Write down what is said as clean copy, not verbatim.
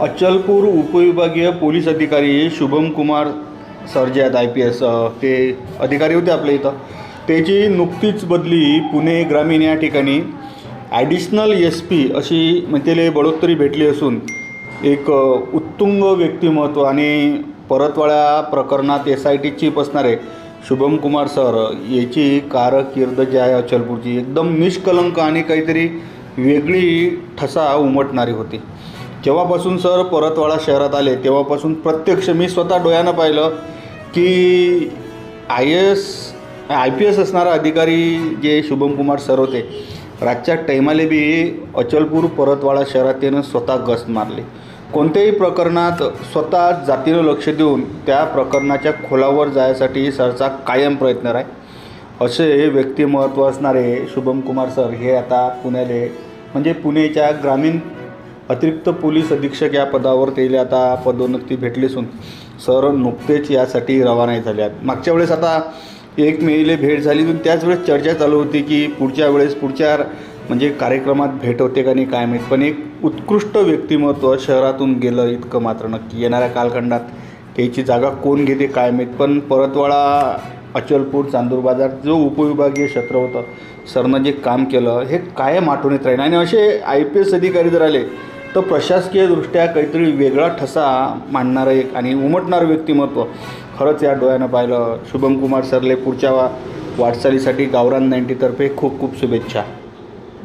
अचलपूर उपविभागीय पोलीस अधिकारी शुभम कुमार सर जे आहेत IPS ते अधिकारी होते आपल्या इथं. त्याची नुकतीच बदली पुणे ग्रामीण या ठिकाणी ॲडिशनल SP अशी म्हणजे बढोत्तरी भेटली असून एक उत्तुंग व्यक्तिमत्व आणि परतवाडा प्रकरणात SIT चीफ असणारे शुभम कुमार सर याची कारकीर्द जी आहे अचलपूरची एकदम निष्कलंक आणि काहीतरी वेगळी ठसा उमटणारी होती. जेव्हापासून सर परतवाडा शहरात आले तेव्हापासून प्रत्यक्ष मी स्वतः डोळ्यानं पाहिलं की IPS असणारा अधिकारी जे शुभम कुमार सर होते रातच्या टायमाले बी अचलपूर परतवाडा शहरात त्यानं स्वतः गस्त मारली. कोणत्याही प्रकरणात स्वतः जातीनं लक्ष देऊन त्या प्रकरणाच्या खोलावर जायसाठी सरचा कायम प्रयत्न आहे. असे व्यक्तिमत्व असणारे शुभम कुमार सर हे आता पुण्याले म्हणजे पुणेच्या ग्रामीण अतिरिक्त पोलीस अधीक्षक या पदावर त्याला आता पदोन्नती भेटली असून सर नुकतेच यासाठी रवाना झाले आहेत. मागच्या वेळेस आता 1 मेला भेट झाली पण त्याच वेळेस चर्चा चालू होती की पुढच्या म्हणजे कार्यक्रमात भेट होते का नाही काय माहीत. पण एक उत्कृष्ट व्यक्तिमत्व शहरातून गेलं इतकं मात्र नक्की. येणाऱ्या कालखंडात त्याची जागा कोण घेते काय माहीत. पण परतवाडा अचलपूर चांदूर बाजार जो उपविभागीय क्षेत्र होतं सरनं जे काम केलं हे कायम आठवणीत राहील. आणि असे IPS अधिकारी जर आले तर प्रशासकीयदृष्ट्या काहीतरी वेगळा ठसा मांडणारं एक आणि उमटणारं व्यक्तिमत्व खरंच या डोळ्यानं पाहिलं. शुभम कुमार सरले पुढच्या वाटचालीसाठी गावरान 90 तर्फे खूप खूप शुभेच्छा.